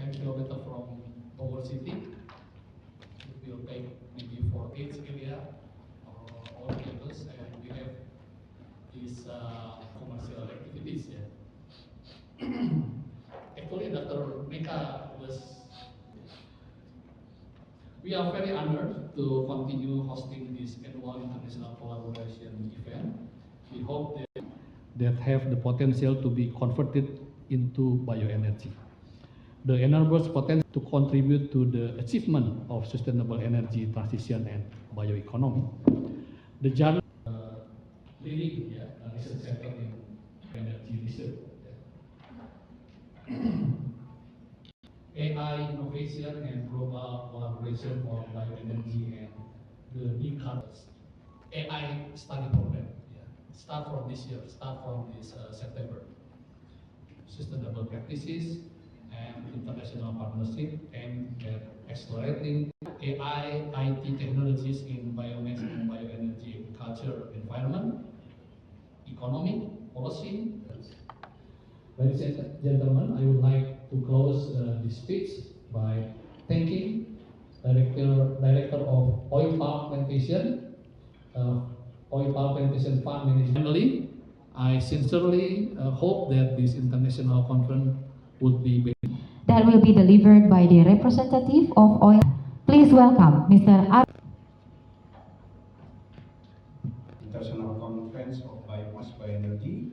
10 kilometers from Bogor City. It will take maybe for each area all campus, and we have these commercial activities. Yeah. Actually, Dr. Meka was. We are very honored to continue hosting this annual international collaboration event. We hope that have the potential to be converted into bioenergy. The enormous potential to contribute to the achievement of sustainable energy transition and bioeconomy. The journey leading research center in energy research. AI innovation and global collaboration for bioenergy and the decarbonization AI study program. Start from this year, start from this September. Sustainable practices and international partnership aimed at accelerating AI, IT technologies in biomass and bioenergy, culture, environment, economic, policy. Ladies and gentlemen, I would like to close this speech by thanking Director of Oil Palm Plantation, Oil Palm Plantation Fund Management. Finally, I sincerely hope that this international conference would be that will be delivered by the representative of oil. Please welcome Mr. International Conference of Biomass Bioenergy.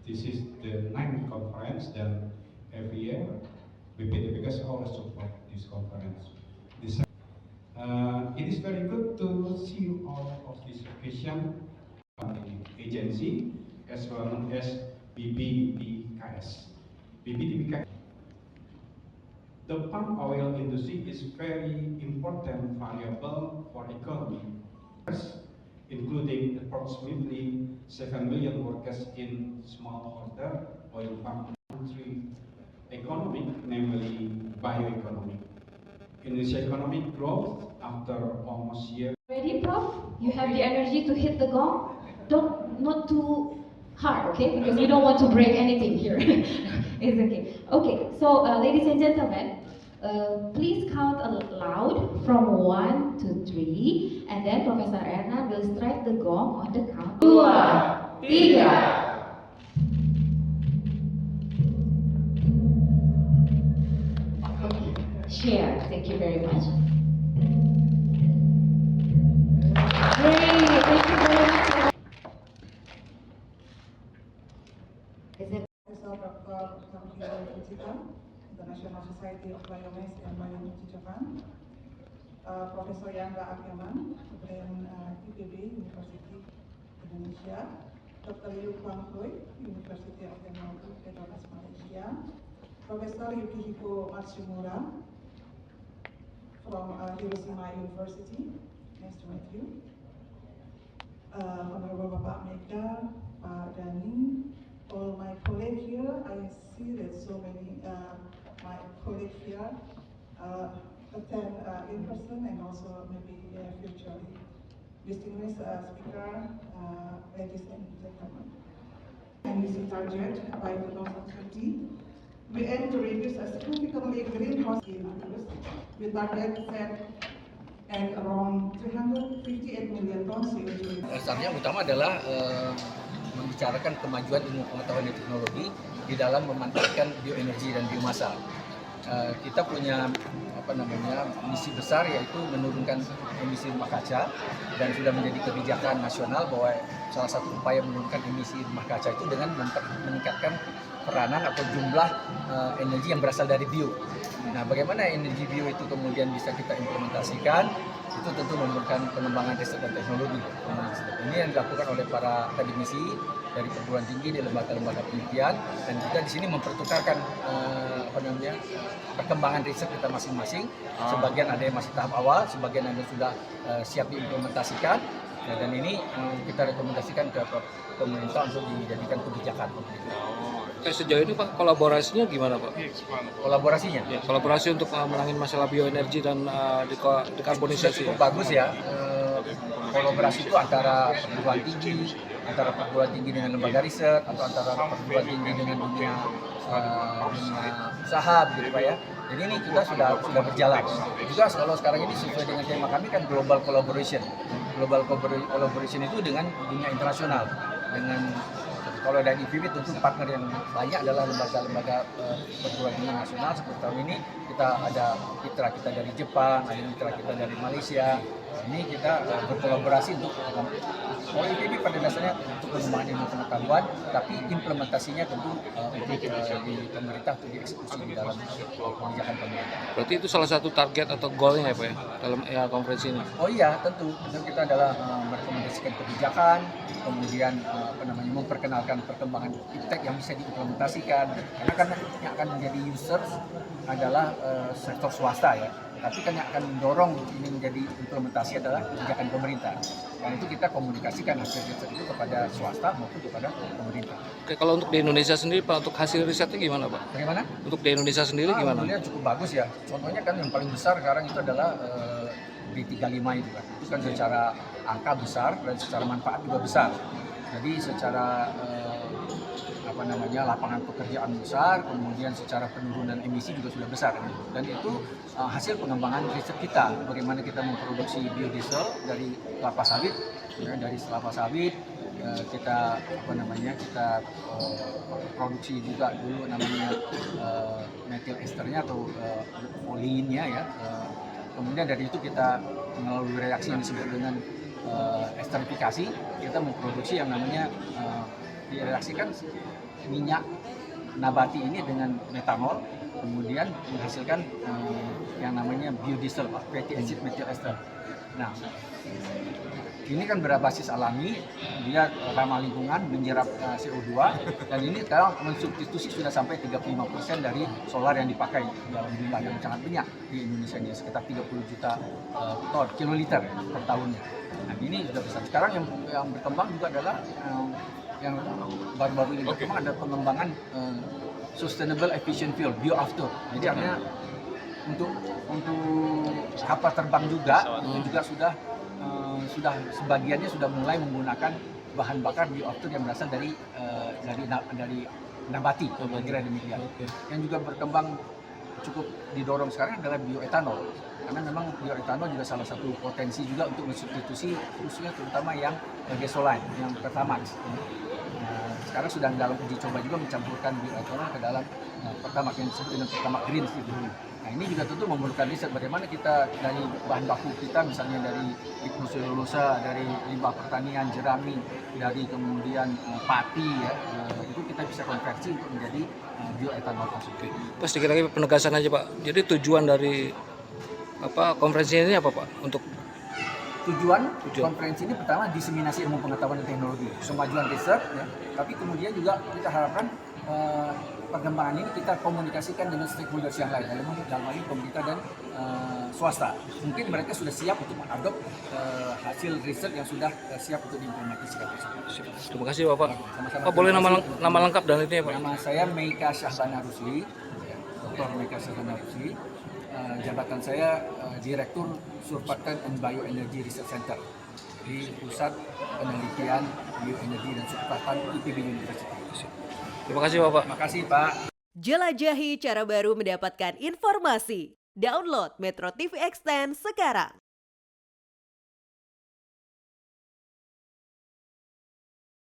This is the 9th conference, then every year BPTPKS always support this conference. It is very good to see all of this occasion agency as well as BPTPKS. BPTPKS. The palm oil industry is very important variable for economy, including approximately 7 million workers in smallholder oil palm industry economy, namely bioeconomy. Indonesia economic growth after almost year. Ready, Prof? You have the energy to hit the gong? Not too hard, okay? Because we don't want to break anything here. It's okay. Okay, so ladies and gentlemen, please count aloud from 1 to 3, and then Professor Erna will strike the gong on the count. 2, 3. Share. Thank you very much. Great. Thank you very much. Is it Professor Dr. Santiago Fujita, International Society of Biomass and Bioenergy Japan, Professor Yanda Akiaman, from IPB University Indonesia, Dr. Liu Kuang-Hui, University of Technology Petronas Malaysia, Professor Yukihiko Matsumura from Hiroshima University. Nice to meet you. Honorable Bapak Meka, Pak Dani, all my colleagues here. I see that so many my colleagues here attend in person and also maybe virtually. Distinguished speaker, ladies and gentlemen. NDC target by 2030. We aim to reduce a significantly greenhouse gas with target set at around 358 million tons CO2. Dasarnya utama adalah membicarakan kemajuan ilmu pengetahuan dan teknologi di dalam memanfaatkan bioenergi dan biomasa. Kita punya misi besar, yaitu menurunkan emisi rumah kaca, dan sudah menjadi kebijakan nasional bahwa salah satu upaya menurunkan emisi rumah kaca itu dengan meningkatkan peranan atau jumlah energi yang berasal dari bio. Nah, bagaimana energi bio itu kemudian bisa kita implementasikan? Itu tentu memerlukan pengembangan riset dan teknologi. Ini yang dilakukan oleh para akademisi dari perguruan tinggi di lembaga-lembaga penelitian, dan kita di sini mempertukarkan perkembangan riset kita masing-masing. Sebagian ada yang masih tahap awal, sebagian ada sudah siap diimplementasikan. Nah, dan ini kita rekomendasikan ke pemerintah untuk dijadikan kebijakan. Sejauh ini Pak, kolaborasinya gimana Pak? Kolaborasinya? Ya, kolaborasi untuk menangani masalah bioenergi dan dekarbonisasi. Cukup bagus ya. Kolaborasi itu antara perguruan tinggi dengan lembaga riset, atau antara perguruan tinggi dengan dunia dunia usaha gitu Pak ya. Jadi ini kita sudah berjalan. Juga kalau sekarang ini sesuai dengan tema kami kan global collaboration. Global collaboration itu dengan dunia internasional. Dengan kalau dari IPB tentu partner yang banyak adalah lembaga-lembaga perguruan tinggi nasional. Seperti tahun ini kita ada mitra kita dari Jepang, ada mitra kita dari Malaysia. Ini kita berkolaborasi untuk IPB pada dasarnya untuk pengembangan ilmu pengetahuan, tapi implementasinya tentu untuk di pemerintah untuk dieksekusi di dalam kebijakan pemerintah. Berarti itu salah satu target atau goalnya ya Pak ya dalam konferensi ini? Oh iya, tentu kita adalah merekomendasikan kebijakan, kemudian memperkenalkan perkembangan iptek yang bisa diimplementasikan. Karena kan yang akan menjadi users adalah sektor swasta ya. Tapi kan yang akan mendorong ini menjadi implementasi adalah kebijakan pemerintah. Dan itu kita komunikasikan hasil riset itu kepada swasta maupun kepada pemerintah. Oke, kalau untuk di Indonesia sendiri Pak, untuk hasil risetnya gimana Pak? Bagaimana? Untuk di Indonesia sendiri gimana? Alhamdulillah cukup bagus ya. Contohnya kan yang paling besar sekarang itu adalah B35 itu kan. Itu kan secara angka besar dan secara manfaat juga besar. Jadi secara lapangan pekerjaan besar, kemudian secara penurunan emisi juga sudah besar. Dan itu hasil pengembangan riset kita. Bagaimana kita memproduksi biodiesel dari kelapa sawit, ya, dari kelapa sawit kita produksi juga dulu namanya methyl esternya atau olinnya ya. Kemudian dari itu kita melalui reaksi yang disebut dengan esterifikasi, kita memproduksi yang namanya direaksikan minyak nabati ini dengan metanol, kemudian menghasilkan yang namanya biodiesel, fatty acid methyl ester. Nah, ini kan berbasis alami, dia ramah lingkungan, menyerap CO2, dan ini sekarang mensubstitusi sudah sampai 35% dari solar yang dipakai dalam jumlah yang sangat banyak di Indonesia ini, sekitar 30 juta kiloliter per tahunnya. Nah, ini sudah besar. Sekarang yang berkembang juga adalah yang baru-baru ini berkembang ada pengembangan sustainable efficient fuel, bioaftur. Jadi artinya untuk kapal terbang juga itu juga sudah sebagiannya sudah mulai menggunakan bahan bakar bioaftur yang berasal dari nabati, kira-kira demikian. Yang juga berkembang cukup didorong sekarang adalah bioetanol. Karena memang bioetanol juga salah satu potensi juga untuk mensubstitusi khususnya terutama yang gasoline, yang Pertamax. Sekarang sudah dalam uji coba juga mencampurkan bioetanol ke dalam Pertamax yang disebut dengan Pertamax Green itu. Nah, ini juga tentu memerlukan riset bagaimana kita dari bahan baku kita misalnya dari lignoselulosa, dari limbah pertanian, jerami, dari kemudian pati ya, itu kita bisa konversi untuk menjadi bioetanol tersebut. Pas sedikit lagi penegasan aja Pak. Jadi tujuan dari konferensi ini apa Pak? Untuk Tujuan konferensi ini pertama diseminasi ilmu pengetahuan dan teknologi, kemajuan riset, ya. Tapi kemudian juga kita harapkan perkembangan ini kita komunikasikan dengan stakeholders yang lain, dalam hal ini pemerintah dan swasta. Mungkin mereka sudah siap untuk mengadop hasil riset yang sudah siap untuk diimplementasikan. Terima kasih Bapak. Sama-sama. Boleh nama lengkap dan itu ya Pak? Nama saya Meika Syahbana Rusli, Dr. Meika Syahbana Rusli. Jabatan saya Direktur Surfactant and Bioenergy Research Center di Pusat Penelitian Bioenergi dan Surfactant IPB University. Terima kasih Bapak. Terima kasih Pak. Jelajahi cara baru mendapatkan informasi. Download Metro TV Extend sekarang.